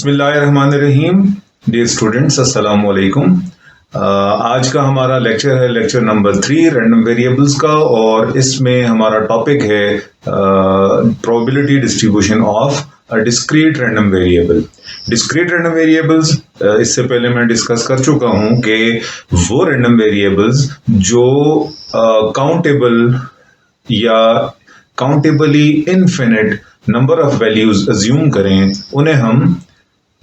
बिस्मिल्लाहिर्रहमानिर्रहीम। Dear students, अस्सलाम वालेकुम। आज का हमारा लेक्चर है लेक्चर नंबर 3 रैंडम वेरिएबल्स का, और इसमें हमारा टॉपिक है probability distribution of discrete random variable. Discrete random variables इससे पहले मैं डिस्कस कर चुका हूं कि वो रैंडम वेरिएबल्स जो काउंटेबल या countably infinite number of values assume करें, उन्हें हम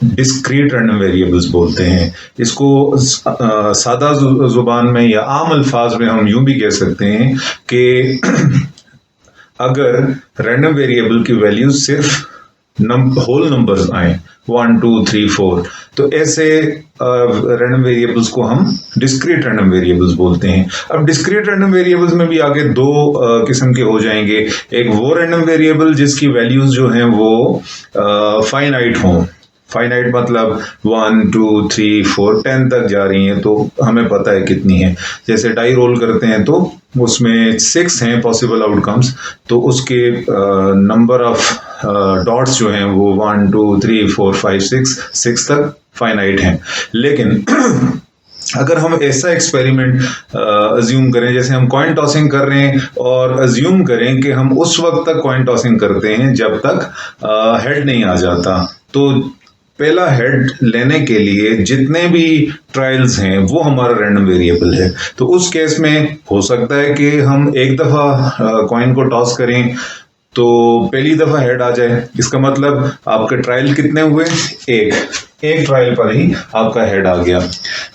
डिस्क्रीट रैंडम वेरिएबल्स बोलते हैं। इसको सादा जुबान में या आम अल्फाज में हम यूं भी कह सकते हैं कि अगर रैंडम वेरिएबल की वैल्यूज सिर्फ होल नंबर्स आए 1 2 3 4, तो ऐसे रैंडम वेरिएबल्स को हम डिस्क्रीट रैंडम वेरिएबल्स बोलते हैं। अब डिस्क्रीट रैंडम वेरिएबल्स में भी आगे दो किस्म के हो जाएंगे। एक वो रैंडम वेरिएबल जिसकी वैल्यूज जो हैं वो फाइनाइट हों। फाइनाइट मतलब 1 2 3 4 10 तक जा रही हैं, तो हमें पता है कितनी है। जैसे डाई रोल करते हैं तो उसमें 6 हैं पॉसिबल आउटकम्स, तो उसके नंबर ऑफ डॉट्स जो हैं वो 1 2 3 4 5 6 तक फाइनाइट हैं। लेकिन अगर हम ऐसा एक्सपेरिमेंट अज्यूम करें, जैसे हम कॉइन टॉसिंग कर रहे हैं और अज्यूम करें कि हम उस वक्त तक कॉइन टॉसिंग करते हैं जब तक हेड नहीं आ जाता, तो पहला हेड लेने के लिए जितने भी ट्रायल्स हैं वो हमारा रैंडम वेरिएबल है। तो उस केस में हो सकता है कि हम एक दफा कॉइन को टॉस करें तो पहली दफा हेड आ जाए। इसका मतलब आपके ट्रायल कितने हुए? एक ट्रायल पर ही आपका हेड आ गया।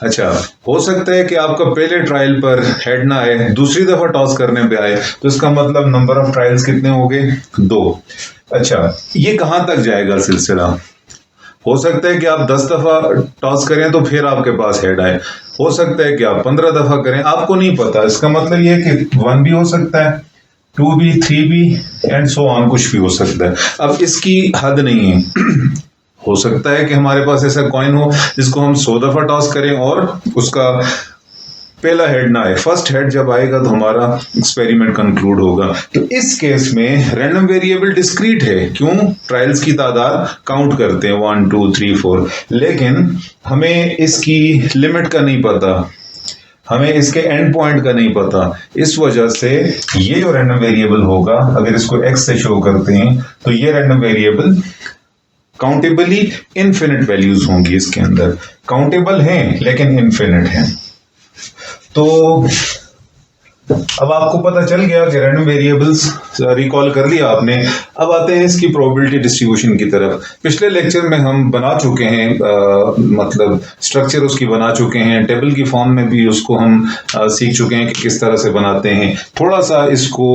अच्छा, हो सकता है कि आपका पहले ट्रायल पर हेड ना आए, दूसरी दफा टॉस करने पे आए, तो इसका मतलब नंबर ऑफ ट्रायल्स कितने हो गए? 2। अच्छा, ये कहां तक जाएगा सिलसिला? हो सकता है कि आप 10 दफा टॉस करें तो फिर आपके पास हेड आए। हो सकता है कि आप 15 दफा करें, आपको नहीं पता। इसका मतलब ये है कि 1 भी हो सकता है, 2 भी, 3 भी, एंड सो ऑन, कुछ भी हो सकता है। अब इसकी हद नहीं है। हो सकता है कि हमारे पास ऐसा कॉइन हो जिसको हम 100 दफा टॉस करें और उसका पहला हेड ना आए। फर्स्ट हेड जब आएगा तो हमारा एक्सपेरिमेंट कंक्लूड होगा। तो इस केस में रैंडम वेरिएबल डिस्क्रीट है। क्यों? ट्रायल्स की तादाद काउंट करते हैं 1 2 3 4, लेकिन हमें इसकी लिमिट का नहीं पता, हमें इसके एंड पॉइंट का नहीं पता। इस वजह से ये जो रैंडम वेरिएबल होगा, अगर इसको एक्स से शो करते हैं तो ये random variable countably infinite values होंगी। इसके अंदर काउंटेबल हैं लेकिन इनफिनिट हैं। तो अब आपको पता चल गया कि रैंडम वेरिएबल्स रिकॉल कर लिया आपने। अब आते हैं इसकी प्रोबेबिलिटी डिस्ट्रीब्यूशन की तरफ। पिछले लेक्चर में हम बना चुके हैं, मतलब स्ट्रक्चर उसकी बना चुके हैं, टेबल की फॉर्म में भी उसको हम सीख चुके हैं कि किस तरह से बनाते हैं। थोड़ा सा इसको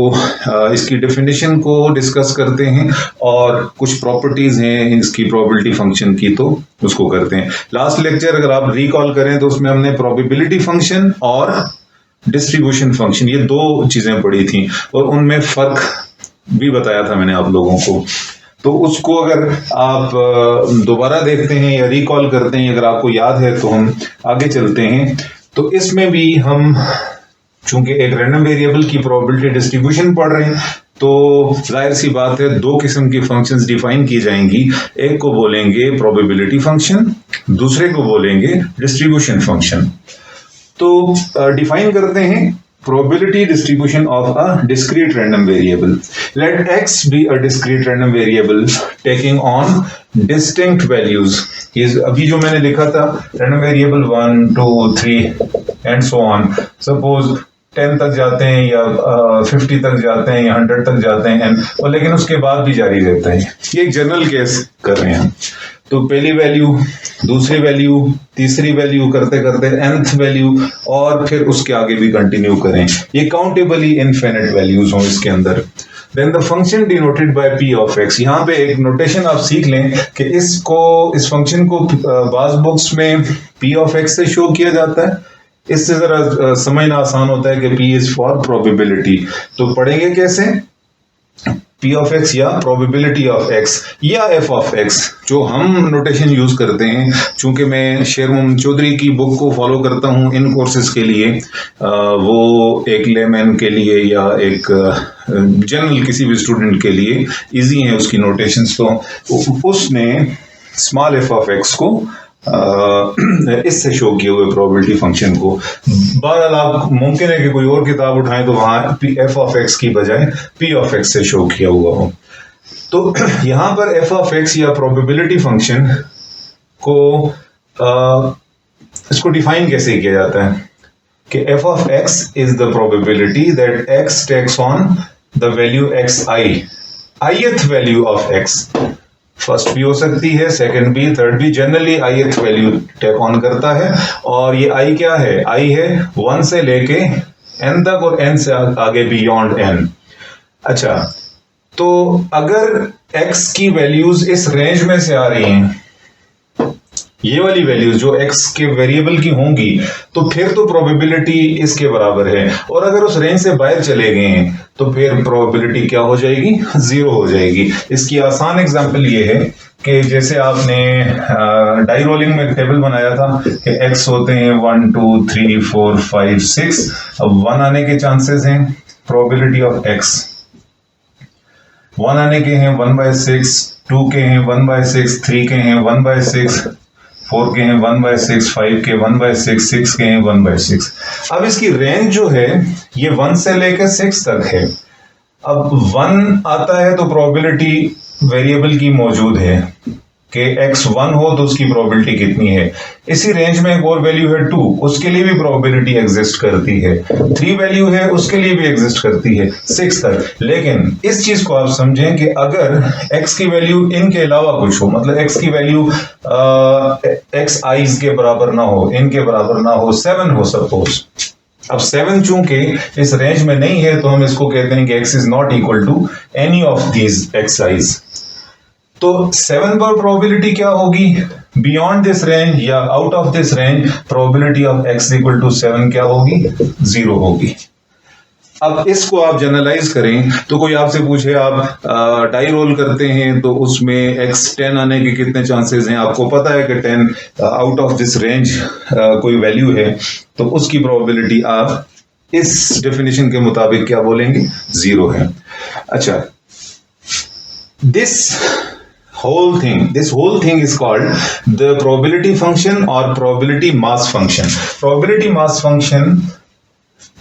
इसकी डेफिनेशन को डिस्कस करते हैं और कुछ प्रॉपर्टीज हैं इसकी प्रोबेबिलिटी फंक्शन की, तो उसको करते हैं। लास्ट लेक्चर अगर आप रिकॉल करें तो उसमें हमने प्रोबेबिलिटी फंक्शन और डिस्ट्रीब्यूशन फंक्शन, ये दो चीजें पढ़ी थी और उनमें फर्क भी बताया था मैंने आप लोगों को। तो उसको अगर आप दोबारा देखते हैं या रिकॉल करते हैं, अगर आपको याद है, तो हम आगे चलते हैं। तो इसमें भी हम चूंकि एक रैंडम वेरिएबल की प्रोबेबिलिटी डिस्ट्रीब्यूशन पढ़ रहे हैं, तो जाहिर सी बात है दो किस्म की फंक्शंस डिफाइन की जाएंगी। एक को बोलेंगे प्रोबेबिलिटी फंक्शन, दूसरे को बोलेंगे डिस्ट्रीब्यूशन फंक्शन। तो डिफाइन करते हैं probability distribution of a discrete random variable. Let x be a discrete random variable taking on distinct values. अभी जो मैंने लिखा था random variable 1 2 3 and so on. Suppose 10 तक जाते हैं या 50 तक जाते हैं या 100 तक जाते हैं, और लेकिन उसके बाद भी जारी रहता है। ये एक जनरल केस कर रहे हैं। तो पहली वैल्यू, दूसरी वैल्यू, तीसरी वैल्यू करते करते nth वैल्यू, और फिर उसके आगे भी कंटिन्यू करें। ये काउंटेबली इनफिनिट वैल्यूज हों इसके अंदर। Then the function denoted by p of x। यहाँ पे एक नोटेशन आप सीख लें कि इस फंक्शन को बाज बुक्स में p ऑफ x से शो किया जाता है। इससे जरा समझना आसान होता है कि p इज फॉर प्रोबेबिलिटी। तो पढ़ेंगे कैसे? p ऑफ x या प्रोबेबिलिटी ऑफ x या f ऑफ x, जो हम नोटेशन यूज करते हैं। चूंकि मैं शेर मोहम्मद चौधरी की बुक को फॉलो करता हूं इन कोर्सेज के लिए, वो एक लेमैन के लिए या एक जनरल किसी भी स्टूडेंट के लिए इजी है उसकी नोटेशंस। तो उसने स्मॉल एफ ऑफ एक्स को इससे शो किए हुए प्रोबेबिलिटी फंक्शन को। बहरहाल आप मुमकिन है कि कोई और किताब उठाएं तो वहां एफ ऑफ एक्स की बजाय पी ऑफ एक्स से शो किया हुआ हो। तो यहां पर एफ ऑफ एक्स या प्रोबेबिलिटी फंक्शन को इसको डिफाइन कैसे किया जाता है कि f of x is the probability that x takes on the value x i, ith value of x. First भी हो सकती है, सेकंड भी, थर्ड भी, generally ith value take on करता है। और ये आई क्या है? आई है 1 से लेके n तक और n से आगे बियॉन्ड n। अच्छा, तो अगर x की वैल्यूज इस रेंज में से आ रही हैं, ये वाली वैल्यूज जो x के वेरिएबल की होंगी, तो फिर तो प्रोबेबिलिटी इसके बराबर है। और अगर उस रेंज से बाहर चले गए हैं तो फिर प्रोबेबिलिटी क्या हो जाएगी? 0 हो जाएगी। इसकी आसान एग्जांपल ये है कि जैसे आपने डाई रोलिंग में टेबल बनाया था कि x होते हैं 1 2 3 4 5 6। अब 1 आने के चांसेस हैं, प्रोबेबिलिटी ऑफ x 1 आने के हैं 1/6, 2 के हैं 1/6, 3 के हैं 1/6, 4 के हैं 1/6, 5 के 1/6, 6 के हैं 1/6। अब इसकी रेंज जो है ये 1 से लेकर 6 तक है। अब 1 आता है तो प्रोबेबिलिटी वेरिएबल की मौजूद है कि x 1 हो तो उसकी प्रोबेबिलिटी कितनी है। इसी रेंज में एक और वैल्यू है 2, उसके लिए भी प्रोबेबिलिटी एग्जिस्ट करती है। 3 वैल्यू है, उसके लिए भी एग्जिस्ट करती है 6 तक। लेकिन इस चीज को आप समझें कि अगर x की वैल्यू इनके अलावा कुछ हो, मतलब x की वैल्यू x आईज के बराबर ना हो, इनके बराबर ना हो, 7 हो सपोज। अब 7 चूंकि इस रेंज में नहीं है तो हम इसको कहते हैं कि x is not equal to any of these x i's. तो 7 पर प्रोबेबिलिटी क्या होगी? बियॉन्ड दिस रेंज या out of this range probability of x equal to 7 क्या होगी? 0 होगी। अब इसको आप जनरलाइज करें तो कोई आपसे पूछे आप डाई रोल करते हैं तो उसमें x 10 आने के कितने चांसेस हैं? आपको पता है कि 10 आउट ऑफ दिस रेंज कोई वैल्यू है, तो उसकी प्रोबेबिलिटी आप इस डेफिनेशन के मुताबिक क्या बोलेंगे? 0 है। अच्छा, this whole thing is called the probability function or probability mass function। probability mass function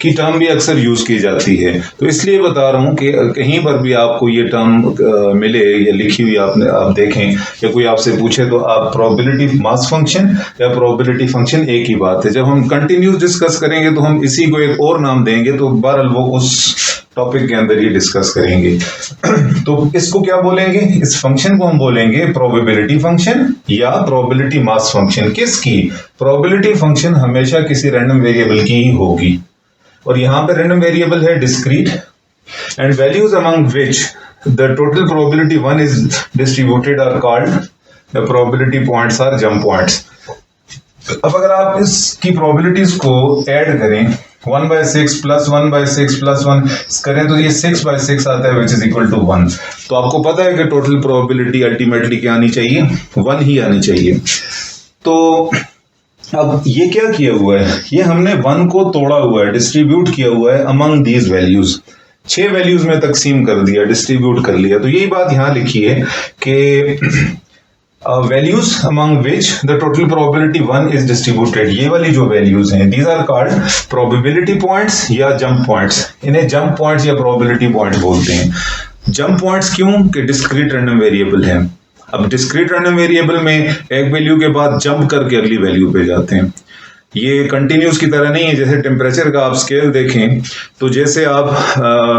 की टर्म भी अक्सर यूज की जाती है, तो इसलिए बता रहा हूं कि कहीं पर भी आपको ये टर्म मिले या लिखी हुई आप देखें या कोई आपसे पूछे तो आप प्रोबेबिलिटी मास फंक्शन या प्रोबेबिलिटी फंक्शन एक ही बात है। जब हम कंटिन्यूस डिस्कस करेंगे तो हम इसी को एक और नाम देंगे, तो बहरहाल वो उस टॉपिक के अंदर ही डिस्कस करेंगे। तो इसको क्या बोलेंगे? इस फंक्शन को हम बोलेंगे प्रोबेबिलिटी फंक्शन या प्रोबेबिलिटी मास फंक्शन। किसकी? प्रोबेबिलिटी फंक्शन हमेशा किसी रैंडम वेरिएबल की ही होगी, और यहां पे रैंडम वेरिएबल है discrete, and values among which the total probability 1 is distributed are called the probability points are jump points. अब अगर आप इसकी प्रोबेबिलिटीज को ऐड करें 1/6 प्लस 1/6 प्लस 1 करें तो ये 6/6 आता है विच इज इक्वल टू 1। तो आपको पता है कि टोटल प्रोबेबिलिटी अल्टीमेटली क्या आनी चाहिए? 1 ही आनी चाहिए। तो अब ये क्या किया हुआ है? ये हमने 1 को तोड़ा हुआ है, डिस्ट्रीब्यूट किया हुआ है अमंग दीज वैल्यूज। 6 वैल्यूज में तकसीम कर दिया, डिस्ट्रीब्यूट कर लिया। तो यही बात यहां लिखी है कि values among which the total probability 1 is distributed. ये वाली जो वैल्यूज हैं these are called probability points या जंप पॉइंट्स। इन्हें जंप पॉइंट्स या प्रोबेबिलिटी पॉइंट्स बोलते हैं। जंप पॉइंट्स क्यों? कि डिस्क्रीट रैंडम वेरिएबल है। अब डिस्क्रीट रैंडम वेरिएबल में एक वैल्यू के बाद जंप करके अगली वैल्यू पे जाते हैं। ये कंटिन्यूस की तरह नहीं है। जैसे टेम्परेचर का आप स्केल देखें तो जैसे आप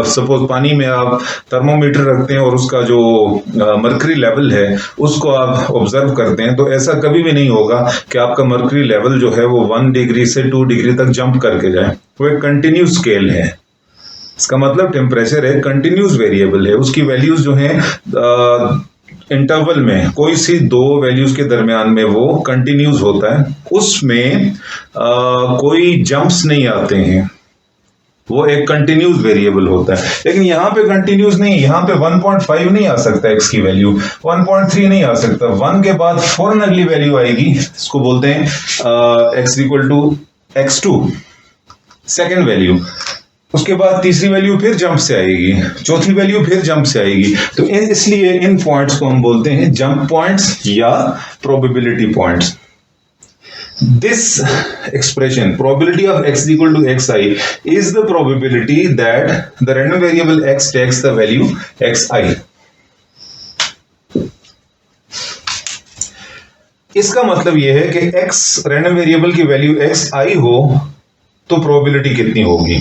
सपोज पानी में आप थर्मोमीटर रखते हैं और उसका जो मर्करी लेवल है उसको आप ऑब्जर्व करते हैं, तो ऐसा कभी भी नहीं होगा कि आपका मर्करी लेवल जो है वो 1 डिग्री से 2 डिग्री तक जंप करके जाए। वो एक कंटिन्यूस स्केल है। इसका मतलब टेम्परेचर एक कंटिन्यूस वेरिएबल है। उसकी वैल्यूज जो है इंटरवल में कोई सी 2 वैल्यूज के दरमियान में वो कंटिन्यूस होता है, उसमें कोई जंप्स नहीं आते हैं, वो एक कंटिन्यूस वेरिएबल होता है। लेकिन यहाँ पे कंटिन्यूस नहीं, यहाँ पे 1.5 नहीं आ सकता एक्स की वैल्यू, 1.3 नहीं आ सकता। 1 के बाद फौरन अगली वैल्यू आएगी, इसको बोलते हैं x equal to x2 second value. उसके बाद तीसरी वैल्यू फिर जंप से आएगी, चौथी वैल्यू फिर जंप से आएगी। तो इसलिए इन पॉइंट्स को हम बोलते हैं जंप पॉइंट्स या probability points. This expression probability of x is equal to xi is the probability that the random variable x takes the value xi. इसका मतलब यह है कि x रैंडम वेरिएबल की वैल्यू xi हो तो प्रोबेबिलिटी कितनी होगी।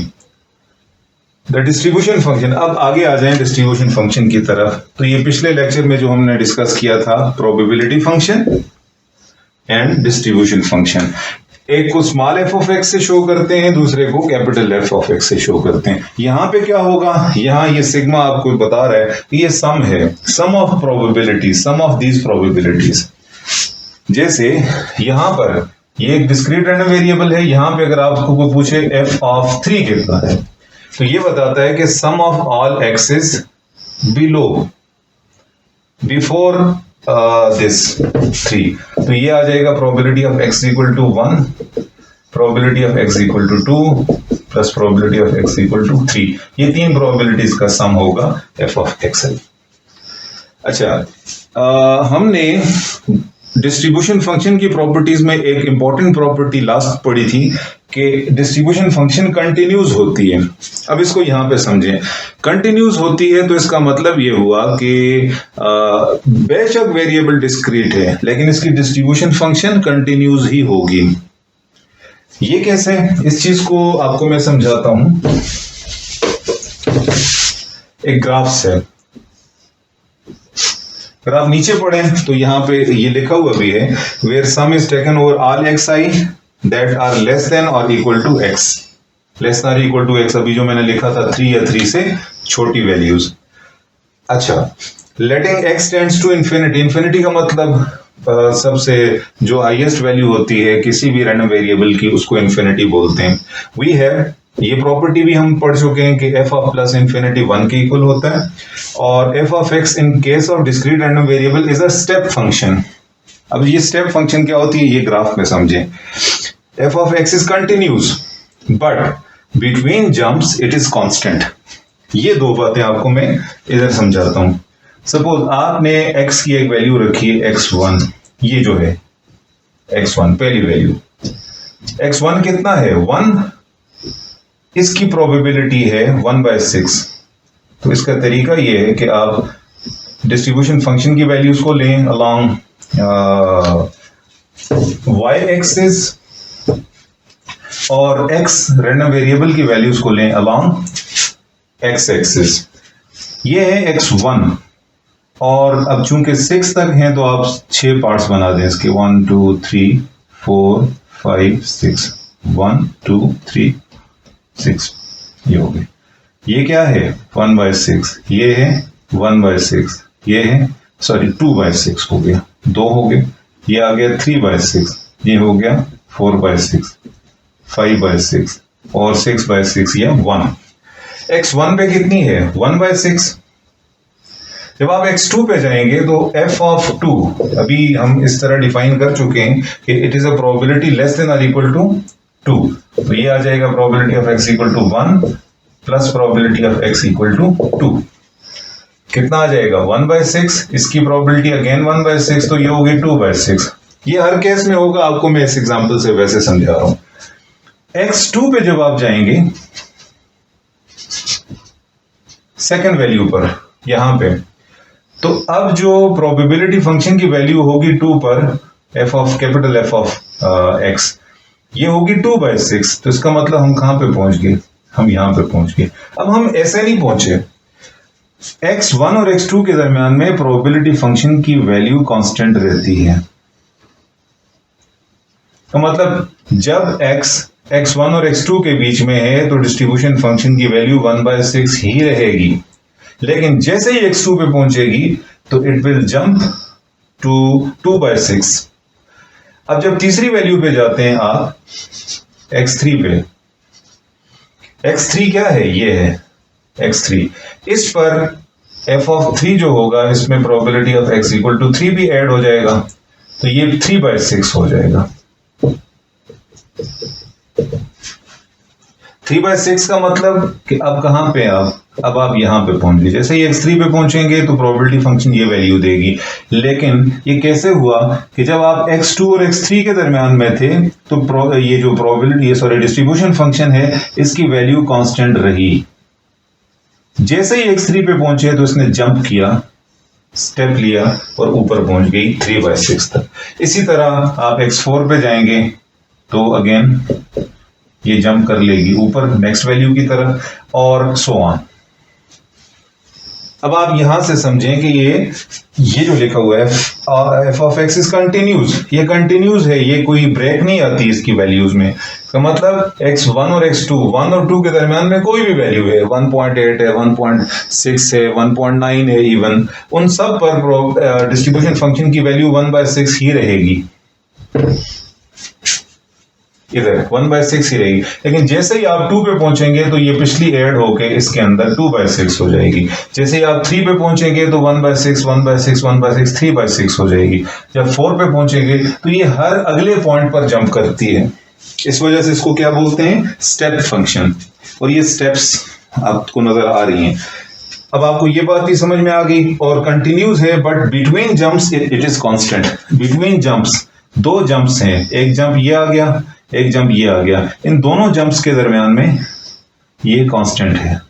द डिस्ट्रीब्यूशन फंक्शन, अब आगे आ जाएं डिस्ट्रीब्यूशन फंक्शन की तरफ। तो ये पिछले लेक्चर में जो हमने डिस्कस किया था probability function and distribution function, एक को स्मॉल एफ ऑफ एक्स से शो करते हैं, दूसरे को कैपिटल एफ ऑफ एक्स से शो करते हैं। यहां पे क्या होगा, यहां ये सिग्मा आपको बता रहा है कि ये सम है, sum of probability, sum of these probabilities. जैसे यहां पर ये एक डिस्क्रीट रैंडम वेरिएबल है, यहां पे अगर आपको कोई पूछे एफ ऑफ 3 कितना है तो ये बताता है कि sum of all x's below before this 3, तो ये आ जाएगा probability of x equal to 1, probability of x equal to 2 plus probability of x equal to 3। ये तीन प्रोबेबिलिटीज का सम होगा f ऑफ x। अच्छा, हमने डिस्ट्रीब्यूशन फंक्शन की प्रॉपर्टीज में एक इंपॉर्टेंट प्रॉपर्टी लास्ट पढ़ी थी कि डिस्ट्रीब्यूशन फंक्शन कंटिन्यूज होती है। अब इसको यहां पे समझें, कंटिन्यूज होती है तो इसका मतलब ये हुआ कि बेशक वेरिएबल डिस्क्रीट है लेकिन इसकी डिस्ट्रीब्यूशन फंक्शन कंटिन्यूज ही होगी। ये कैसे, इस चीज को आपको मैं समझाता हूं। एक ग्राफ से, अगर आप नीचे पढ़ें तो यहां पे ये लिखा हुआ भी है where sum is taken over all xi that are less than और equal to x, less than और इक्वल टू x, अभी जो मैंने लिखा था 3 या 3 से छोटी वैल्यूज। अच्छा, letting x tends to infinity, infinity का मतलब सबसे जो हाईएस्ट वैल्यू होती है किसी भी रैंडम वेरिएबल की उसको इंफिनिटी बोलते हैं। वी हैव, ये प्रॉपर्टी भी हम पढ़ चुके हैं कि f ऑफ प्लस इंफिनिटी 1 के इक्वल होता है, और f of x in case of discrete random variable is a step function. अब ये स्टेप फंक्शन क्या होती है ये ग्राफ में समझें। f of x is continuous but between jumps it is constant. ये दो बातें आपको मैं इधर समझाता हूं। सपोज आपने x की एक वैल्यू रखी है x1, ये जो है x1 पहली वैल्यू, x1 कितना है 1, इसकी प्रोबेबिलिटी है 1/6। तो इसका तरीका ये है कि आप डिस्ट्रीब्यूशन फंक्शन की वैल्यूज को लें अलोंग y एक्सिस और x रैंडम वेरिएबल की वैल्यूज को लें अलोंग x एक्सिस। ये है x1 और अब चूंकि 6 तक हैं तो आप 6 पार्ट्स बना दें इसके, 1 2 3 4 5 6, 1 2 3 6, ये हो गए। ये क्या है 1/6, ये है 1/6, ये है सॉरी 2/6 हो गया, 2 हो गए। ये आ गया 3/6, ये हो गया 4/6, 5/6 और 6/6, ये 1। x1 पे कितनी है 1/6। जब आप x2 पे जाएंगे तो f ऑफ 2, अभी हम इस तरह डिफाइन कर चुके हैं कि it is a probability less than और इक्वल टू 2, तो ये आ जाएगा probability of x equal to 1 plus probability of x equal to 2। कितना आ जाएगा 1/6, इसकी प्रोबेबिलिटी अगेन 1/6, तो ये होगी 2/6। ये हर केस में होगा, आपको मैं इस एग्जांपल से वैसे समझा रहा हूं। x2 पे जब आप जाएंगे सेकंड वैल्यू पर यहां पे, तो अब जो प्रोबेबिलिटी फंक्शन की वैल्यू होगी 2 पर f of capital f of x, ये होगी 2/6। तो इसका मतलब हम कहां पे पहुंच गए, हम यहां पे पहुंच गए। अब हम ऐसे नहीं पहुंचे, x1 और x2 के दरमियान में प्रोबेबिलिटी फंक्शन की वैल्यू कांस्टेंट रहती है। तो मतलब जब x1 और x2 के बीच में है तो डिस्ट्रीब्यूशन फंक्शन की वैल्यू 1/6 ही रहेगी, लेकिन जैसे ही x2 पे पहुंचेगी तो इट विल जंप टू 2/6। अब जब तीसरी वैल्यू पे जाते हैं आप x3 पे, x3 क्या है, ये है x3, इस पर f ऑफ 3 जो होगा इसमें probability of x equal to 3 भी ऐड हो जाएगा, तो ये 3/6 हो जाएगा। 3/6 का मतलब कि अब कहाँ पे अब आप यहाँ पे पहुंच गए। जैसे ही x3 पे पहुंचेंगे तो प्रोबेबिलिटी फंक्शन ये वैल्यू देगी। लेकिन ये कैसे हुआ कि जब आप x2 और x3 के दरमियान में थे तो ये जो प्रोबेबिलिटी डिस्ट्रीब्यूशन फंक्शन है इसकी वैल्यू कांस्टेंट रही। जैसे ही x3 पे पहुंचे तो इसने जंप किया, स्टेप लिया और ऊपर पहुंच गई 3/6 तक। इसी तरह आप x4 पे जाएंगे तो अगेन ये जंप कर लेगी ऊपर नेक्स्ट वैल्यू की तरफ और सो ऑन। अब आप यहां से समझें कि ये जो लिखा हुआ है f of x is continues, ये कंटिन्यूज है, ये कोई ब्रेक नहीं आती इसकी वैल्यूज में। तो मतलब x1 और x2, 1 और 2 के दरमियान में कोई भी वैल्यू है, 1.8 है, 1.6 है, 1.9 है, इवन उन सब पर डिस्ट्रीब्यूशन फंक्शन की वैल्यू 1/6 ही रहेगी। इधर 1/6 ही रहेगी। लेकिन जैसे ही आप 2 पे पहुंचेंगे तो ये पिछली ऐड होके इसके अंदर 2/6 हो जाएगी। जैसे ही आप 3 पे पहुंचेंगे तो 1/6 1/6 1/6 3/6 हो जाएगी। जब 4 पे पहुंचेंगे तो ये हर अगले पॉइंट पर जंप करती है। इस वजह से इसको क्या बोलते हैं, स्टेप फंक्शन। और ये स्टेप्स आपको नजर आ रही हैं। अब आपको ये बात ही समझ में आ गई। और कंटिन्यूज है but between jumps it is constant. Between jumps 2 jumps हैं, एक जंप ये आ गया, एक जंप ये आ गया, इन दोनों जंप्स के दरमियान में ये कांस्टेंट है।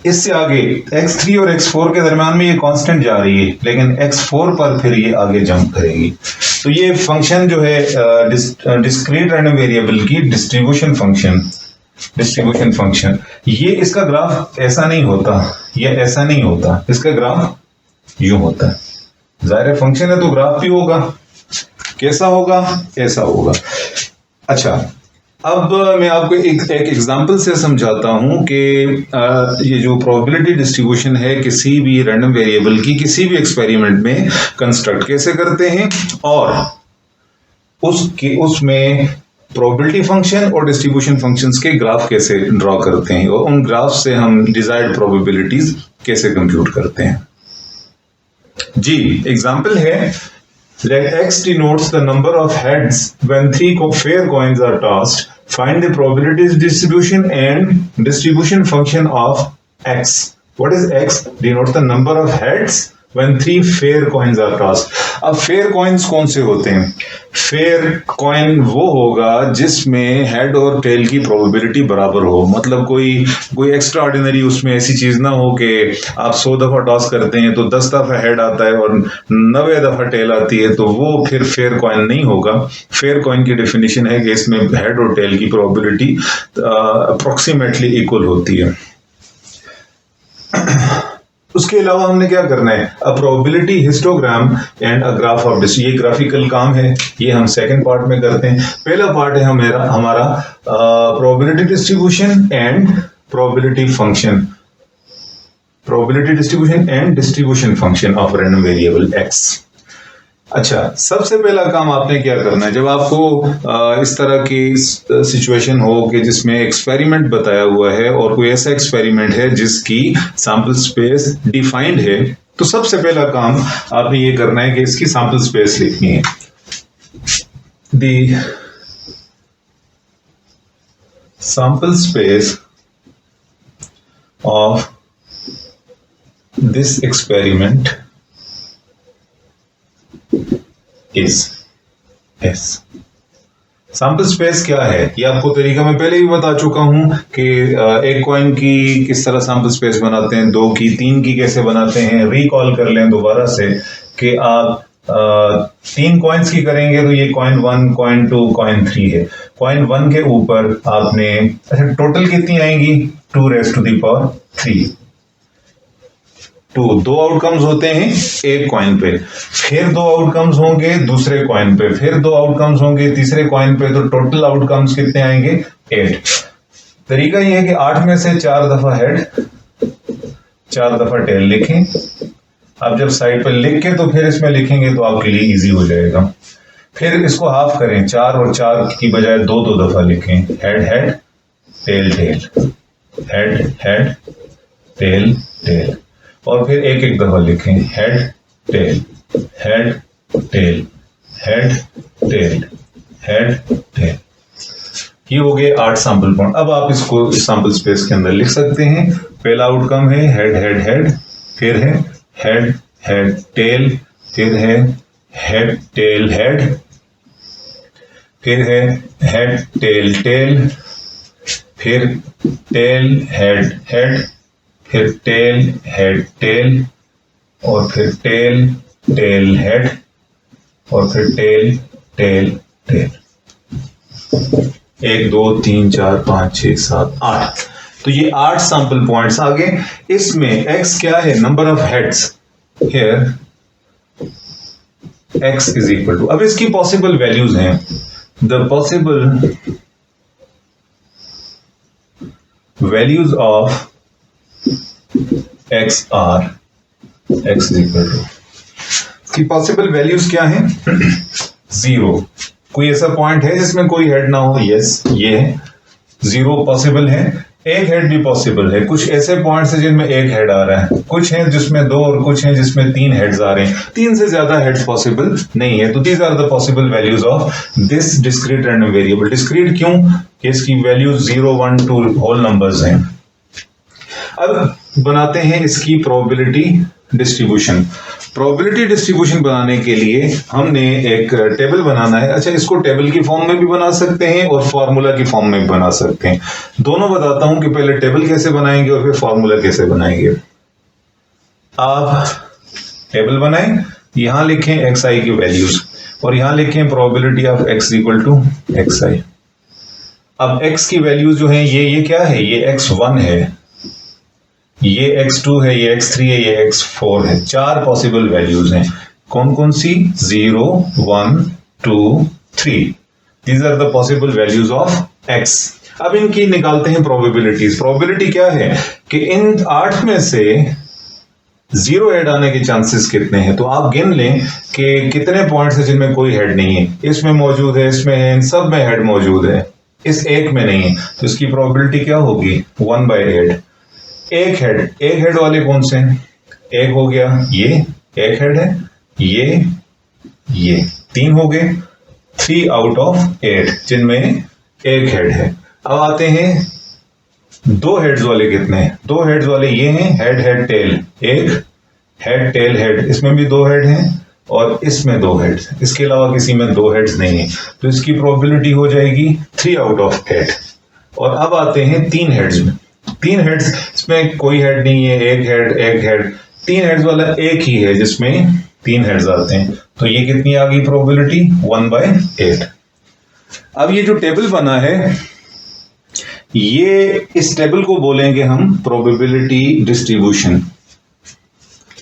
इससे आगे x3 और x4 के दरमियान में ये कांस्टेंट जा रही है, लेकिन x4 पर फिर ये आगे जंप करेगी। तो ये फंक्शन जो है डिस्क्रीट रैंडम वेरिएबल की डिस्ट्रीब्यूशन फंक्शन, ये इसका ग्राफ ऐसा नहीं होता, ये ऐसा नहीं होता, इसका ग्राफ यूं होता है। जाहिर फंक्शन है तो ग्राफ भी होगा, कैसा होगा, ऐसा होगा। अच्छा, अब मैं आपको एक एग्जांपल से समझाता हूं कि ये जो प्रोबेबिलिटी डिस्ट्रीब्यूशन है किसी भी रैंडम वेरिएबल की किसी भी एक्सपेरिमेंट में कंस्ट्रक्ट कैसे करते हैं और उसमें प्रोबेबिलिटी फंक्शन और डिस्ट्रीब्यूशन फंक्शंस के ग्राफ कैसे ड्रॉ करते हैं और उन ग्राफ से हम डिजायर्ड प्रोबेबिलिटीज कैसे कंप्यूट करते हैं। जी, एग्जाम्पल है, let x denotes the number of heads when 3 fair coins are tossed. Find the probabilities distribution and distribution function of x. What is x? Denotes the number of heads when 3 fair coins are tossed. अब fair coins कौन से होते हैं? fair coin वो होगा जिसमें head और tell की प्रोबेबिलिटी बराबर हो। मतलब कोई एक्स्ट्रा ऑर्डिनरी उसमें ऐसी चीज ना हो कि आप 100 दफा टॉस करते हैं तो 10 दफा हेड आता है और 90 दफा टेल आती है, तो वो फिर फेयर कॉइन नहीं होगा। फेयर कॉइन की डेफिनेशन है कि इसमें हेड और टेल की प्रोबेबिलिटी अप्रोक्सीमेटली इक्वल होती है। उसके अलावा हमने क्या करना है, a probability histogram and a graph of ये ग्राफिकल काम है, ये हम सेकंड पार्ट में करते हैं। पहला पार्ट है हमारा probability distribution and probability function, probability distribution and distribution function of random variable x। अच्छा, सबसे पहला काम आपने क्या करना है, जब आपको इस तरह की सिचुएशन हो कि जिसमें एक्सपेरिमेंट बताया हुआ है और कोई ऐसा एक्सपेरिमेंट है जिसकी सैंपल स्पेस डिफाइंड है, तो सबसे पहला काम आपने ये करना है कि इसकी सैंपल स्पेस लिखनी है। The sample space of this experiment is S। Sample space क्या है, ये आपको तरीका मैं पहले भी बता चुका हूं कि एक कॉइन की किस तरह सैंपल स्पेस बनाते हैं, 2 की, 3 की कैसे बनाते हैं। रिकॉल कर लें दोबारा से कि आप 3 कॉइन्स की करेंगे तो ये कॉइन 1, कॉइन 2, कॉइन 3 है। कॉइन 1 के ऊपर आपने, अच्छा टोटल कितनी आएंगी, 2⁻³ 2 आउटकम्स होते हैं एक कॉइन पे, फिर 2 आउटकम्स होंगे दूसरे कॉइन पे, फिर 2 आउटकम्स होंगे तीसरे कॉइन पे, तो टोटल आउटकम्स कितने आएंगे, 8। तरीका यह है कि 8 में से 4 दफा हेड 4 दफा टेल लिखें। अब जब साइड पर लिख के तो फिर इसमें लिखेंगे तो आपके लिए इजी हो जाएगा। फिर इसको हाफ करें, 4 और 4 की बजाय 2 दफा लिखें, head head tail tail, head head tail tail, और फिर एक दफा लिखें, head tail head tail head tail, head tail. ये हो गए 8 सैंपल पॉइंट। अब आप इसको सैंपल स्पेस के अंदर लिख सकते हैं। पहला आउटकम है हेड हेड हेड, फिर है हेड हेड टेल, फिर है हेड टेल हेड, फिर है हेड टेल टेल, फिर टेल हेड हेड, फिर टेल हेड टेल, और फिर टेल टेल हेड, और फिर टेल टेल टेल। 1 2 3 4 5 6 7 8। तो ये 8 सैंपल पॉइंट्स आ गए। इसमें x क्या है? Number of heads. Here x is equal to, अब इसकी पॉसिबल वैल्यूज हैं। The possible values of x are x is equal to, की पॉसिबल वैल्यूज क्या है? 0। कोई ऐसा पॉइंट है जिसमें कोई हेड ना हो? यस, ये है। 0 पॉसिबल है। एक हेड भी पॉसिबल है। कुछ ऐसे पॉइंट्स हैं जिनमें एक हेड आ रहा है, कुछ हैं जिसमें 2, और कुछ हैं जिसमें 3 हेड्स आ रहे हैं। 3 से ज्यादा हेड्स पॉसिबल नहीं है। तो these are the possible values of this discrete random variable. Discrete क्यों? कि इसकी वैल्यूज 0 1 2 होल नंबर्स हैं। अब बनाते हैं इसकी प्रोबेबिलिटी डिस्ट्रीब्यूशन। प्रोबेबिलिटी डिस्ट्रीब्यूशन बनाने के लिए हमने एक टेबल बनाना है। अच्छा, इसको टेबल की फॉर्म में भी बना सकते हैं और फॉर्मूला की फॉर्म में भी बना सकते हैं। दोनों बताता हूं कि पहले टेबल कैसे बनाएंगे और फिर फॉर्मूला कैसे बनाएंगे। आप टेबल बनाएं, यहां लिखें xi की वैल्यूज, और यहां लिखें probability of x equal to xi। अब x की वैल्यूज जो है ये क्या है? ये x1 है, ये x2 है, ये x3 है, ये x4 है। 4 पॉसिबल वैल्यूज हैं। कौन कौन सी? 0 1 2 3। These are the possible values of x। अब इनकी निकालते हैं प्रोबेबिलिटीज। प्रोबेबिलिटी क्या है कि इन 8 में से 0 हेड आने के चांसेस कितने हैं। तो आप गिन लें कि कितने पॉइंट्स हैं जिनमें कोई हेड नहीं है। इसमें मौजूद है, इसमें है, इन सब में हेड मौजूद है, इस एक में नहीं है। तो इसकी प्रोबेबिलिटी क्या होगी? 1/8। एक हेड वाले कौन से? एक हो गया, ये एक हेड है, ये 3 हो गए। 3 आउट ऑफ 8 जिनमें एक हेड है। अब आते हैं 2 हेड्स वाले कितने हैं? 2 हेड्स वाले ये हैं, हेड हेड टेल। एक हेड टेल हेड, इसमें भी 2 हेड हैं और इसमें 2 हेड्स। इसके अलावा किसी में 2 हेड्स नहीं है। तो इसकी प्रोबेबिलिटी हो जाएगी 3 आउट ऑफ 8। और अब आते हैं 3 हेड्स में। 3 हेड्स, इसमें कोई हेड नहीं है, एक हेड। 3 हेड्स वाला एक ही है जिसमें 3 हेड्स आते हैं। तो ये कितनी आ गई प्रोबेबिलिटी? 1/8। अब ये जो टेबल बना है, ये इस टेबल को बोलेंगे हम प्रोबेबिलिटी डिस्ट्रीब्यूशन।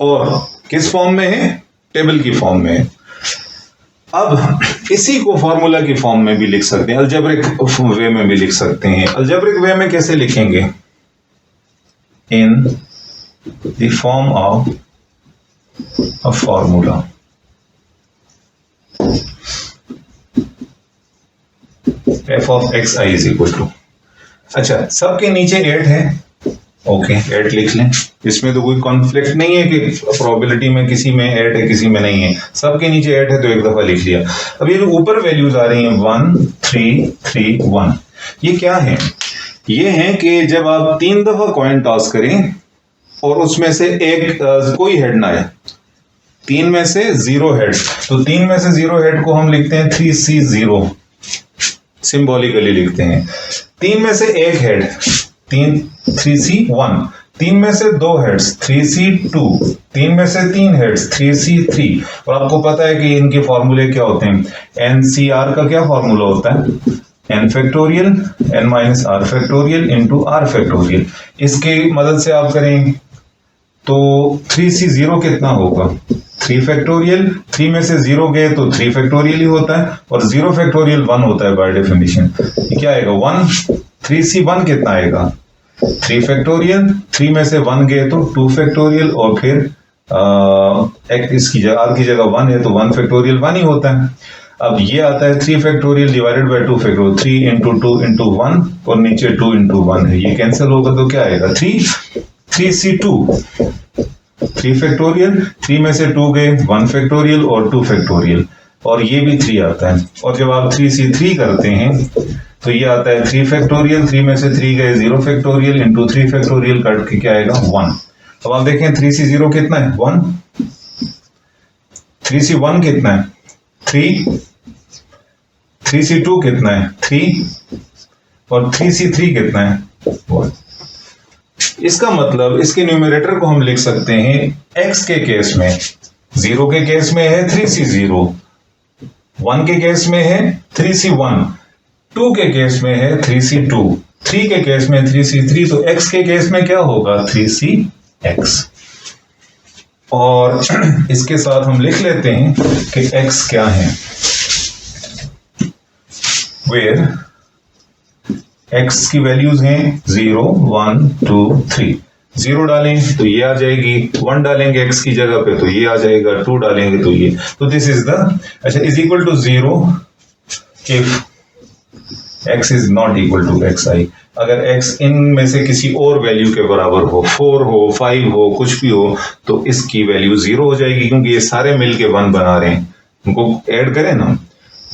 और किस फॉर्म में है? टेबल की फॉर्म में है। अब इसी को फॉर्मूला की फॉर्म में भी लिख सकते हैं, अलजेब्रिक वे में भी लिख सकते हैं। अलजेब्रिक वे में कैसे लिखेंगे? in the form of a formula. f of xi is equal to, अच्छा सबके नीचे 8 है, ओके 8 लिख लें। इसमें तो कोई कॉन्फ्लिक्ट नहीं है कि प्रोबेबिलिटी में किसी में 8 है किसी में नहीं है। सबके नीचे 8 है तो एक दफा लिख लिया। अब ये जो ऊपर वैल्यूज आ रही हैं 1 3 3 1, ये क्या है? ये है कि जब आप 3 दफा कॉइन टॉस करें और उसमें से एक कोई हेड ना आए, 3 में से 0 हेड, तो 3 में से 0 हेड को हम लिखते हैं 3C0, सिंबॉलिकली लिखते हैं। 3 में से एक हेड 3C1, 3 में से 2 हेड्स 3C2, 3 में से 3 हेड्स 3C3। और आपको पता है कि इनके फॉर्मूले क्या होते हैं? NCR का क्या फॉर्मूला होता है? n factorial n minus r factorial into r factorial. इसके मदद से आप करें तो 3C0 कितना होगा? 3 फैक्टोरियल। 3 में से 0 गए तो 3 फैक्टोरियल ही होता है, और 0 फैक्टोरियल 1 होता है बाय डेफिनेशन। क्या आएगा? 1। 3C1 कितना आएगा? 3 फैक्टोरियल। 3 में से 1 गए तो 2 फैक्टोरियल, और फिर इसकी जगह r की जगह 1 है तो 1 फैक्टोरियल 1 ही होता है। अब ये आता है 3 factorial divided by 2 factorial, 3 into 2 into 1, और नीचे 2 इंटू 1 है, ये कैंसिल होगा तो क्या आएगा? 3C2। 3 फैक्टोरियल, 3 में से 2 गए 1 फैक्टोरियल और 2 फैक्टोरियल। और ये भी 3 आता है, और जब आप 3C3 करते हैं तो ये आता है 3 फैक्टोरियल, 3 में से 3 गए 0 फैक्टोरियल इंटू 3 फैक्टोरियल कट के क्या आएगा 1। अब आप देखें 3C0 कितना है 1, 3C1 कितना है 3, 3C2 कितना है 3 और 3C3 कितना है 1। इसका मतलब इसके न्यूमरेटर को हम लिख सकते हैं x के केस में 0 के केस में है 3C0, 1 के केस में है 3C1, 2 के केस में है 3C2, 3 के केस में 3C3, तो x के केस में क्या होगा 3CX। और इसके साथ हम लिख लेते हैं कि x क्या है, वेयर x की वैल्यूज हैं 0 1 2 3। 0 डालें तो ये आ जाएगी, 1 डालेंगे x की जगह पे तो ये आ जाएगा, 2 डालेंगे तो ये, तो दिस इज द, अच्छा, is equal to 0 if x is not equal to xi। अगर x इन में से किसी और वैल्यू के बराबर हो, 4 हो 5 हो कुछ भी हो, तो इसकी वैल्यू 0 हो जाएगी, क्योंकि ये सारे मिलके 1 बना रहे हैं। उनको ऐड करें ना,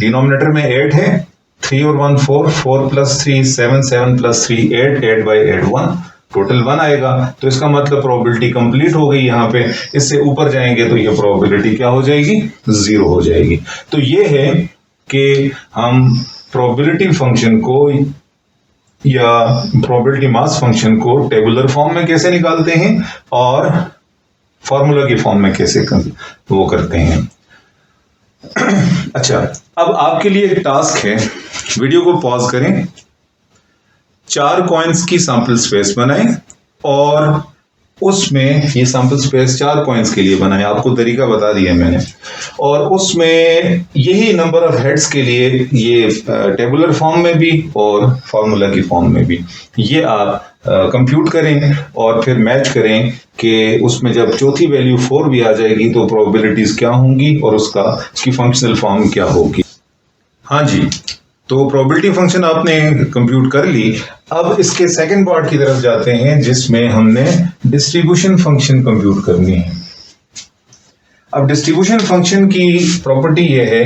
डिनोमिनेटर में 8 है, 3 और 1 4, 4 प्लस 3 7, 7 प्लस 3 8, 8 बाई 8 1, टोटल 1 आएगा। तो इसका मतलब प्रोबेबिलिटी कंप्लीट हो गई। यहाँ पे इससे ऊपर जाएंगे तो ये प्रोबेबिलिटी क्या हो जाएगी 0 हो जाएगी। तो ये है कि हम प्रोबेबिलिटी फंक्शन को या प्रोबेबिलिटी मास फंक्शन को टेबुलर फॉर्म में कैसे निकालते हैं और फॉर्मूला की फॉर्म में कैसे वो करते हैं। अच्छा, अब आपके लिए एक टास्क है, वीडियो को पॉज करें, 4 कॉइन्स की सैंपल स्पेस बनाएं और उसमें ये सैंपल स्पेस 4 कॉइन्स के लिए बनाएं। आपको तरीका बता दिया मैंने, और उसमें यही नंबर ऑफ हेड्स के लिए ये टेबुलर फॉर्म में भी और फॉर्मूला की फॉर्म में भी ये आप कंप्यूट करें और फिर मैच करें कि उसमें जब चौथी वैल्यू 4 भी आ जाएगी तो प्रोबेबिलिटीज क्या होंगी और उसकी फंक्शनल फॉर्म क्या होगी। हाँ जी, तो प्रोबेबिलिटी फंक्शन आपने कंप्यूट कर ली। अब इसके सेकंड पार्ट की तरफ जाते हैं जिसमें हमने डिस्ट्रीब्यूशन फंक्शन कंप्यूट करनी है। अब डिस्ट्रीब्यूशन फंक्शन की प्रॉपर्टी ये है,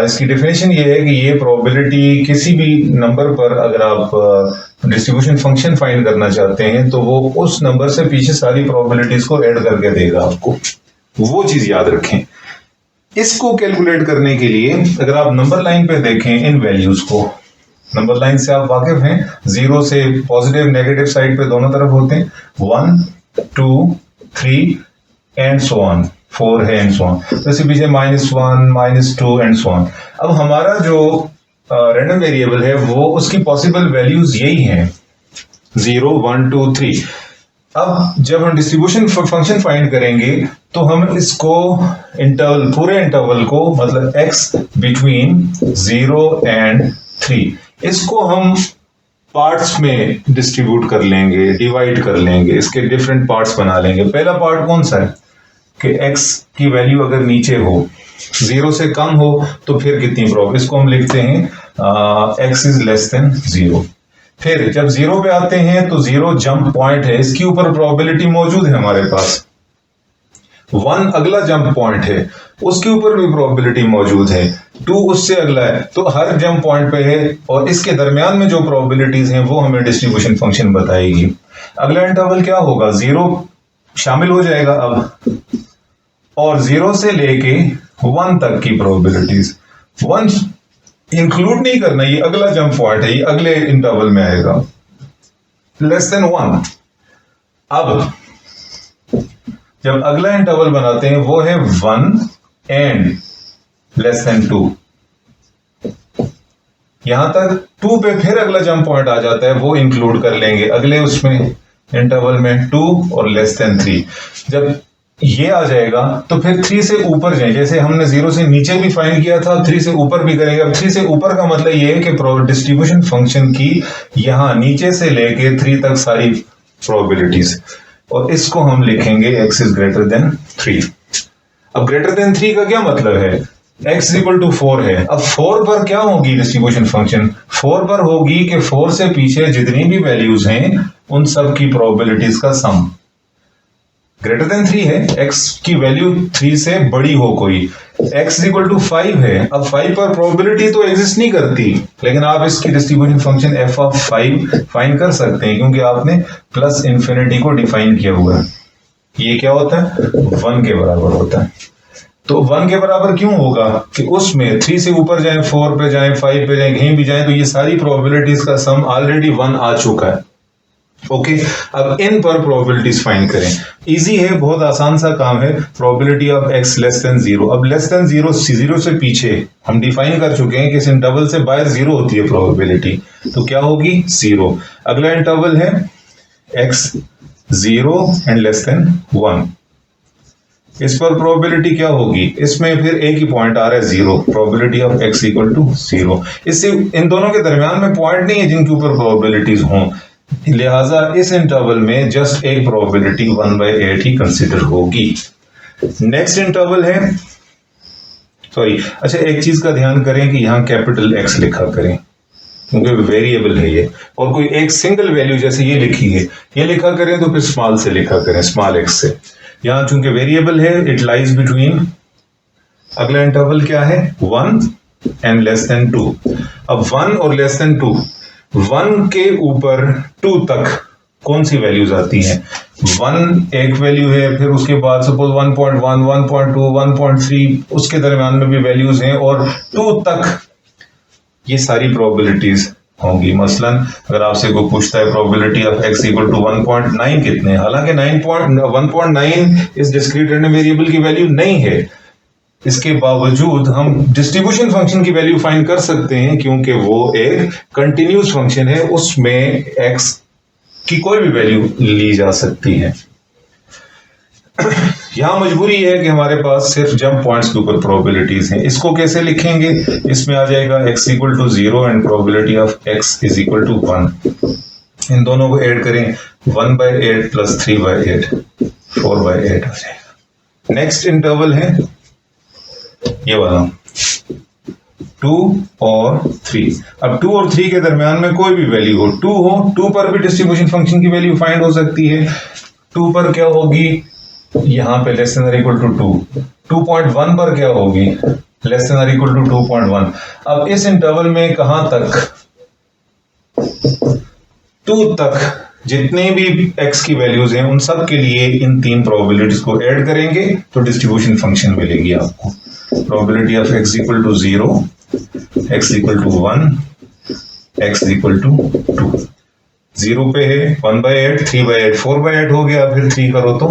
इसकी डेफिनेशन ये है कि ये प्रोबेबिलिटी किसी भी नंबर पर अगर आप डिस्ट्रीब्यूशन फंक्शन फाइंड करना चाहते हैं तो वो उस नंबर से पीछे सारी प्रोबेबिलिटीज को ऐड करके देगा आपको, वो चीज याद रखें। इसको कैलकुलेट करने के लिए अगर आप नंबर लाइन पे देखें इन वैल्यूज को, नंबर लाइन से आप वाकिफ हैं, 0 से पॉजिटिव नेगेटिव साइड पे दोनों तरफ होते हैं, 1 2 3 एंड सो ऑन, 4 है एंड सो ऑन, तो इसके पीछे -1 -2 एंड सो ऑन। अब हमारा जो रैंडम वेरिएबल है वो उसकी पॉसिबल वैल्यूज यही हैं 0 1 2 3। अब जब हम डिस्ट्रीब्यूशन फंक्शन फाइंड करेंगे तो हम इसको इंटरवल, पूरे इंटरवल को, मतलब x बिटवीन 0 एंड 3, इसको हम पार्ट्स में डिस्ट्रीब्यूट कर लेंगे, डिवाइड कर लेंगे, इसके डिफरेंट पार्ट्स बना लेंगे। पहला पार्ट कौन सा है कि x की वैल्यू अगर नीचे हो, 0 से कम हो, तो फिर कितनी प्रोबेबिलिटी, इसको हम लिखते हैं x इज लेस देन 0। फिर जब 0 पे आते हैं तो 0 जंप पॉइंट है, इसके ऊपर प्रोबेबिलिटी मौजूद है हमारे पास। 1 अगला जंप पॉइंट है, उसके ऊपर भी प्रोबेबिलिटी मौजूद है। 2 उससे अगला है, तो हर जंप पॉइंट पे है और इसके दरमियान में जो प्रोबेबिलिटीज हैं वो हमें डिस्ट्रीब्यूशन फंक्शन बताएगी। अगला इंटरवल क्या होगा, 0 शामिल हो जाएगा अब, और 0 से लेके 1 तक की प्रोबेबिलिटीज, 1 इंक्लूड नहीं करना, ये अगला जंप पॉइंट है, ये अगले इंटरवल में आएगा, लेस देन 1। अब जब अगला इंटरवल बनाते हैं वो है 1 एंड लेस देन 2, यहां तक 2 पे फिर अगला जंप पॉइंट आ जाता है, वो इंक्लूड कर लेंगे अगले उसमें इंटरवल में 2 और लेस देन 3। जब ये आ जाएगा तो फिर 3 से ऊपर जाए, जैसे हमने 0 से नीचे भी फाइंड किया था, 3 से ऊपर भी करेंगे। अब 3 से ऊपर का मतलब ये है कि डिस्ट्रीब्यूशन फंक्शन की यहां नीचे से लेके 3 तक सारी प्रोबेबिलिटीज, और इसको हम लिखेंगे x इज ग्रेटर देन 3। अब ग्रेटर देन 3 का क्या मतलब है, x इक्वल टू 4 है। अब 4 पर क्या होगी डिस्ट्रीब्यूशन फंक्शन, 4 पर होगी कि 4 से पीछे जितनी भी वैल्यूज हैं उन सब की प्रोबेबिलिटीज का सम। ग्रेटर देन 3 है, x की वैल्यू 3 से बड़ी हो कोई, x इक्वल टू 5 है। अब 5 पर प्रोबेबिलिटी तो एग्जिस्ट नहीं करती, लेकिन आप इसकी distribution function f of 5 find कर सकते हैं, क्योंकि आपने प्लस इंफिनिटी को डिफाइन किया हुआ है। ये क्या होता है? 1 के बराबर होता है। तो 1 के बराबर क्यों होगा कि उसमें 3 से ऊपर जाए, 4 पे जाए, 5 पे जाए, कहीं भी जाए, तो ये सारी प्रोबेबिलिटीज का सम ऑलरेडी 1 आ चुका है। ओके, अब इन पर प्रोबेबिलिटीज फाइंड करें। इजी है, बहुत आसान सा काम है। Probability of x less then 0। अब लेस देन 0, 0 से पीछे हम डिफाइन कर चुके हैं कि इस इंटरवल से बाहर 0 होती है प्रोबेबिलिटी, तो क्या होगी? 0। अगला इंटरवल है x 0 एंड लेस देन 1। इस पर प्रोबेबिलिटी क्या होगी? इसमें फिर एक ही पॉइंट आ रहा है 0, probability of x equal to 0। इससे इन दोनों के दरमियान में पॉइंट नहीं है जिनके ऊपर प्रोबेबिलिटीज हों, लिहाजा इस इंटरवल में जस्ट एक प्रोबेबिलिटी 1/8 ही कंसिडर होगी। नेक्स्ट इंटरवल है, अच्छा एक चीज का ध्यान करें कि यहां कैपिटल X लिखा करें, क्योंकि वेरिएबल है ये, और कोई एक सिंगल वैल्यू जैसे ये लिखी है, ये लिखा करें तो फिर स्मॉल से लिखा करें, स्मॉल x से। यहां चूंकि वेरिएबल है, इट लाइज बिटवीन, अगला इंटरवल क्या है? 1 एंड लेस देन 2। अब 1 और लेस देन 2, 1 के ऊपर 2 तक कौन सी वैल्यूज आती हैं? 1 एक वैल्यू है, फिर उसके बाद सपोज 1.1, 1.2, 1.3, उसके दरमियान में भी वैल्यूज हैं, और 2 तक ये सारी प्रोबेबिलिटीज होंगी। मसलन अगर आपसे कोई पूछता है probability of x equal to 1.9 कितने, हालांकि 1.9 इस डिस्क्रीट रैंडम वेरिएबल की वैल्यू नहीं है, इसके बावजूद हम डिस्ट्रीब्यूशन फंक्शन की वैल्यू फाइंड कर सकते हैं, क्योंकि वो एक कंटिन्यूस फंक्शन है, उसमें x की कोई भी वैल्यू ली जा सकती है। यहां मजबूरी है कि हमारे पास सिर्फ जंप पॉइंट्स के ऊपर प्रोबेबिलिटीज हैं। इसको कैसे लिखेंगे? इसमें आ जाएगा x equal to 0 and probability of x is equal to 1। इन दोनों को ऐड करें, 1/8 प्लस 3/8, 4/8 आ जाएगा। नेक्स्ट इंटरवल है ये वाला, 2 और 3। अब 2 और 3 के दरमियान में कोई भी वैल्यू हो, 2 पर भी डिस्ट्रीब्यूशन फंक्शन की वैल्यू फाइंड हो सकती है। 2 पर क्या होगी? यहां पे लेस देन और इक्वल टू 2। 2.1 पर क्या होगी? लेस देन और इक्वल टू 2.1। अब इस इंटरवल में कहां तक? 2 तक जितने भी x की वैल्यूज हैं उन सब के लिए इन 3 प्रोबेबिलिटीज को ऐड करेंगे तो डिस्ट्रीब्यूशन फंक्शन मिलेगी आपको। Probability of x equal to 0, x equal to 1, x equal to 2। 0 पे है 1/8, 3/8, 4/8 हो गया, फिर 3 करो तो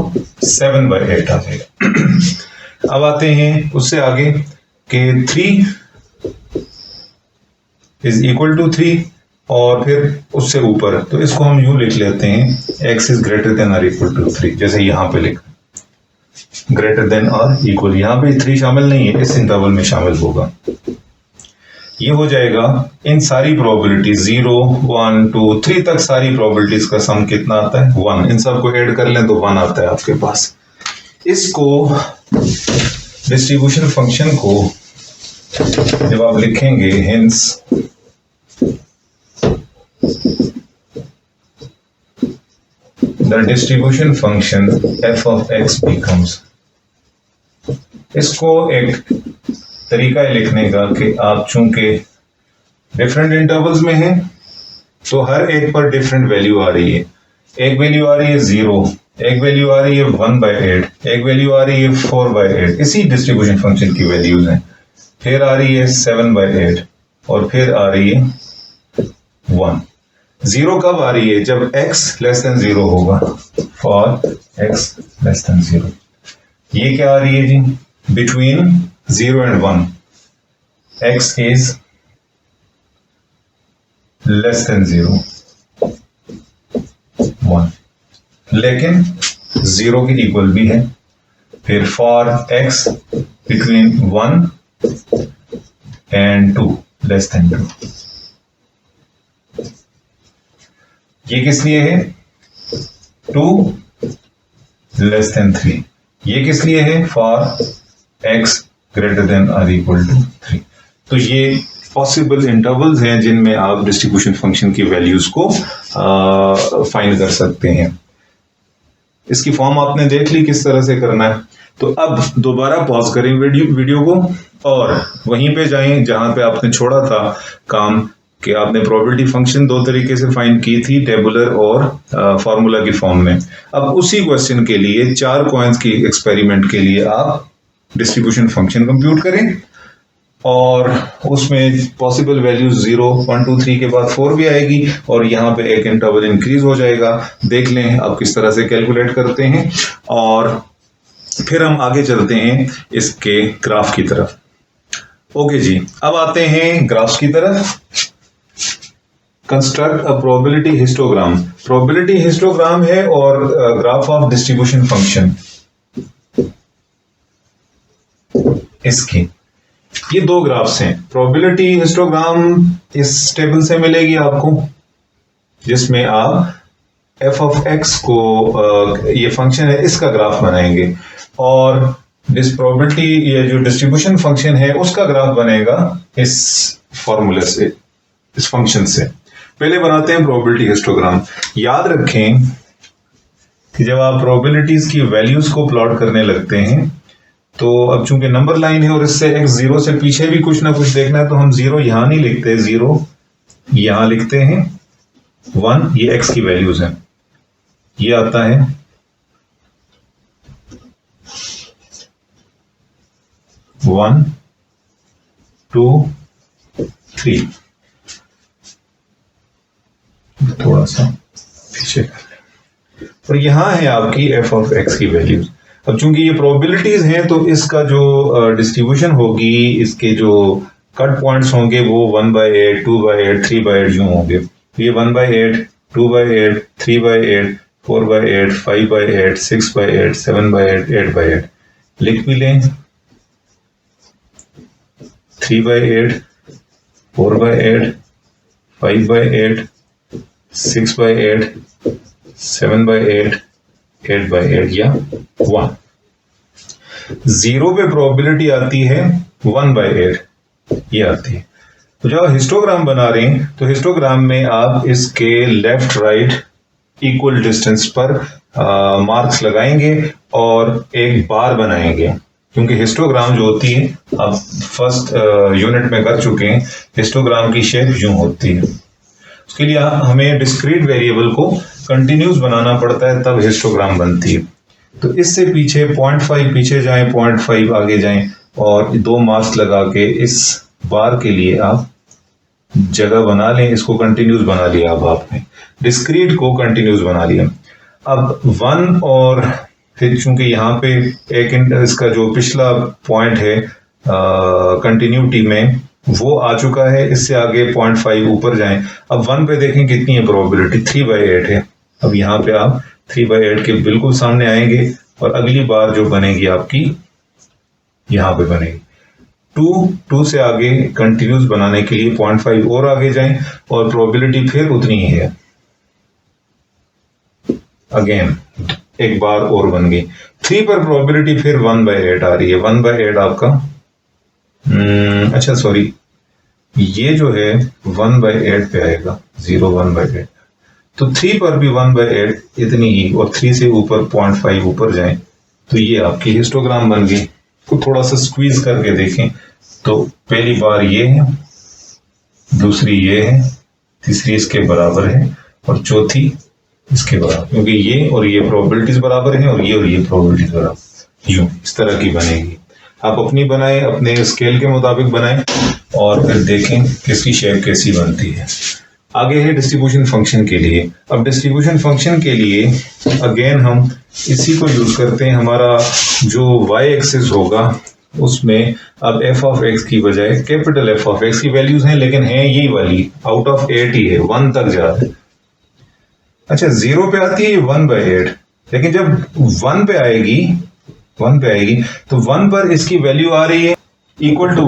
7/8 आ जाएगा। अब आते हैं उससे आगे कि 3 इज इक्वल टू 3 और फिर उससे ऊपर, तो इसको हम यूं लिख लेते हैं x इज ग्रेटर देन और इक्वल टू 3, जैसे यहां पे लिखा ग्रेटर देन और इक्वल, यहां पे 3 शामिल नहीं है, इस इंटरवल में शामिल होगा। ये हो जाएगा इन सारी प्रोबेबिलिटी 0, 1, 2, 3 तक सारी प्रोबेबिलिटीज का सम कितना आता है? 1। इन सब को ऐड कर लें तो 1 आता है आपके पास। इसको डिस्ट्रीब्यूशन फंक्शन को जब आप लिखेंगे, hence the distribution function f of x becomes, इसको एक तरीका है लिखने का कि आप चूंकि डिफरेंट इंटरवल्स में हैं तो हर एक पर डिफरेंट वैल्यू आ रही है। एक वैल्यू आ रही है 0, एक वैल्यू आ रही है 1/8, एक वैल्यू आ रही है 4/8, इसी डिस्ट्रीब्यूशन फंक्शन की वैल्यूज हैं। फिर आ रही है 7/8 और फिर आ रही है 1। 0 कब आ रही है? जब x लेस देन 0 होगा, फॉर x लेस देन 0। ये क्या आ रही है जी? Between 0 and 1, x is less than 0, 1, लेकिन 0 के इक्वल भी है। फिर for x between 1 and 2 less than 2, ये किस लिए है? 2 less than 3। ये किस लिए है? फॉर x ग्रेटर देन और इक्वल टू 3। तो ये पॉसिबल इंटरवल्स हैं जिनमें आप डिस्ट्रीब्यूशन फंक्शन की वैल्यूज को फाइंड कर सकते हैं। इसकी फॉर्म आपने देख ली किस तरह से करना है। तो अब दोबारा पॉज करें वीडियो को और वहीं पे जाएं जहां पे आपने छोड़ा था काम, कि आपने प्रोबेबिलिटी फंक्शन दो तरीके से फाइंड की थी, टेबुलर और फार्मूला की फॉर्म में। अब उसी क्वेश्चन के लिए 4 कॉइन्स की एक्सपेरिमेंट के लिए आप डिस्ट्रीब्यूशन फंक्शन कंप्यूट करें और उसमें पॉसिबल वैल्यूज 0 1 2 3 के बाद 4 भी आएगी और यहाँ पे एक इंटरवल इंक्रीज हो जाएगा। देख लें आप किस तरह से कैलकुलेट करते हैं और फिर हम आगे चलते हैं इसके ग्राफ की तरफ। ओके जी, अब आते हैं ग्राफ्स की तरफ। Construct a probability histogram. Probability histogram है और ग्राफ ऑफ डिस्ट्रीब्यूशन फंक्शन इसकी, ये दो ग्राफ्स हैं। प्रोबेबिलिटी हिस्टोग्राम इस टेबल से मिलेगी आपको, जिसमें आप f ऑफ x को ये फंक्शन है इसका ग्राफ बनाएंगे और इस प्रोबेबिलिटी ये जो डिस्ट्रीब्यूशन फंक्शन है उसका ग्राफ बनेगा इस फॉर्मूले से, इस फंक्शन से। पहले बनाते हैं प्रोबेबिलिटी हिस्टोग्राम। याद रखें कि जब आप प्रोबेबिलिटीज की वैल्यूज को प्लॉट करने लगते हैं तो अब चूंकि नंबर लाइन है और इससे x 0 से पीछे भी कुछ ना कुछ देखना है तो हम 0 यहां नहीं लिखते, 0 यहां लिखते हैं, 1 ये x की वैल्यूज हैं, ये आता है 1 2 3। थोड़ा सा पीछे कर लें और यहां है आपकी f ऑफ x की वैल्यूज। अब चूंकि ये प्रोबेबिलिटीज हैं तो इसका जो डिस्ट्रीब्यूशन होगी, इसके जो कट पॉइंट्स होंगे वो 1/8 2/8 3/8 यूं होंगे। ये 1/8 2/8 3/8 4/8 5/8 6/8 7/8 8/8 लिख भी लें, 3/8 4/8 5/8 6/8 7/8 8/8 या 1। 0 पे प्रोबेबिलिटी आती है 1/8, ये आती है। तो जब हिस्टोग्राम बना रहे हैं तो हिस्टोग्राम में आप इसके लेफ्ट राइट इक्वल डिस्टेंस पर मार्क्स लगाएंगे और एक बार बनाएंगे, क्योंकि हिस्टोग्राम जो होती है, आप फर्स्ट यूनिट में कर चुके हैं, हिस्टोग्राम की शेप यूं होती है। उसके लिए हमें डिस्क्रीट वेरिएबल को कंटिन्यूस बनाना पड़ता है, तब हिस्टोग्राम बनती है। तो इससे पीछे 0.5 पीछे जाएं, 0.5 आगे जाएं और 2 मार्क्स लगा के इस बार के लिए आप जगह बना लें। इसको कंटिन्यूस बना लिया, अब आपने डिस्क्रीट को कंटिन्यूस बना लिया। अब 1 और फिर चूंकि यहाँ पे एक इसका जो पिछला पॉइंट है कंटिन्यूटी में वो आ चुका है, इससे आगे 0.5 ऊपर जाएं। अब 1 पे देखें कितनी है प्रोबेबिलिटी, 3/8 है। अब यहाँ पे आप 3/8 के बिल्कुल सामने आएंगे और अगली बार जो बनेगी आपकी यहाँ पे बनेगी 2 से आगे कंटिन्यूस बनाने के लिए 0.5 और आगे जाएं और प्रोबेबिलिटी फिर उतनी ही है, अगेन एक बार और बन गई। 3 पर प्रोबेबिलिटी फिर 1/8 आ रही है, 1/8 आपका अच्छा सॉरी, ये जो है 1/8 पे आएगा, 0 1/8। तो 3 पर भी 1/8 इतनी ही, और 3 से ऊपर 0.5 ऊपर जाएं तो ये आपकी हिस्टोग्राम बन गई। तो थोड़ा सा स्क्वीज करके देखें तो पहली बार ये है, दूसरी ये है, तीसरी इसके बराबर है और चौथी इसके बराबर, क्योंकि ये और ये प्रोबेबिलिटीज बराबर हैं और ये प्रोबेबिलिटीज बराबर, यूं इस तरह की बनेगी। आप अपनी बनाएं, अपने स्केल के मुताबिक बनाएं और फिर देखें किसकी शेप कैसी बनती है। आगे है डिस्ट्रीब्यूशन फंक्शन के लिए। अब डिस्ट्रीब्यूशन फंक्शन के लिए अगेन हम इसी को यूज करते हैं। हमारा जो y एक्सिस होगा उसमें अब f ऑफ x की बजाय कैपिटल F ऑफ x की वैल्यूज हैं, लेकिन हैं यही वाली, आउट ऑफ 8 ही है, 1 तक जा रहा है। अच्छा 0 पे आती है 1/8, लेकिन जब 1 पे आएगी तो 1 पर इसकी वैल्यू आ रही है इक्वल टू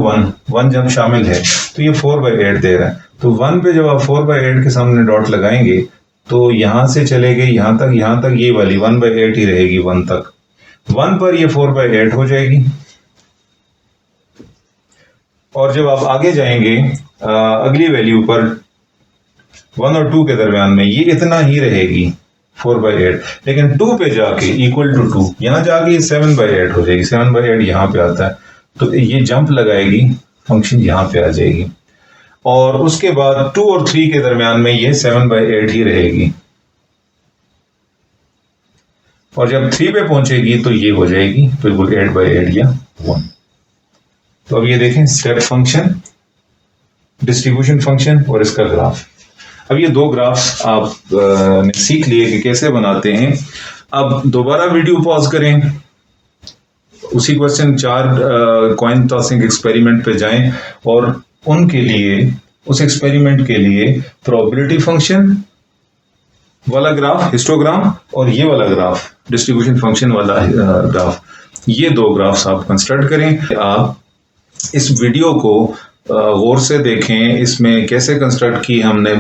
1 जब शामिल है तो ये 4/8 दे रहा है। तो 1 पे जब आप 4/8 के सामने डॉट लगाएंगे तो यहां से चले गए यहां तक ये वाली 1/8 ही रहेगी 1 तक। 1 पर ये 4/8 हो जाएगी और जब आप आगे जाएंगे अगली वैल्यू पर 1 और 2 के दरमियान में ये इतना ही रहेगी 4/8, लेकिन 2 पे जाके इक्वल टू 2, यहां जाके 7/8 हो जाएगी, 7/8 यहां पे आता है, तो ये जंप लगाएगी, फंक्शन यहां पे आ जाएगी, और उसके बाद 2 और 3 के दरमियान में ये 7/8 ही रहेगी, और जब 3 पे पहुंचेगी तो ये हो जाएगी बिल्कुल 8/8 या 1। तो अब ये देखें, स्टेप फंक्शन, डिस्ट्रीब्यूशन फंक्शन और इसका ग्राफ। अब ये दो ग्राफ्स आप ने सीख लिए कि कैसे बनाते हैं। अब दोबारा वीडियो पॉज करें, उसी क्वेश्चन 4 कॉइन टॉसिंग एक्सपेरिमेंट पे जाएं और उनके लिए, उस एक्सपेरिमेंट के लिए प्रोबेबिलिटी फंक्शन वाला ग्राफ, हिस्टोग्राम, और ये वाला ग्राफ, डिस्ट्रीब्यूशन फंक्शन वाला ग्राफ, ये दो ग्राफ्स आप कंस्ट्रक्ट करें। आप इस वीडियो को गौर से देखें, इसमें कैसे कंस्ट्रक्ट की हमने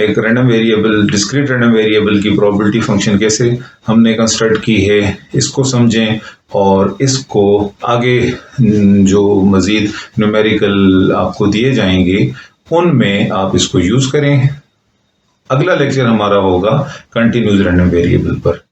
एक random variable, discrete random variable की प्रोबेबिलिटी फंक्शन कैसे हमने कंस्ट्रक्ट की है, इसको समझें, और इसको आगे जो मज़ीद न्यूमेरिकल आपको दिए जाएंगे उनमें आप इसको यूज़ करें। अगला लेक्चर हमारा होगा कंटिन्यूज रैंडम वेरिएबल पर।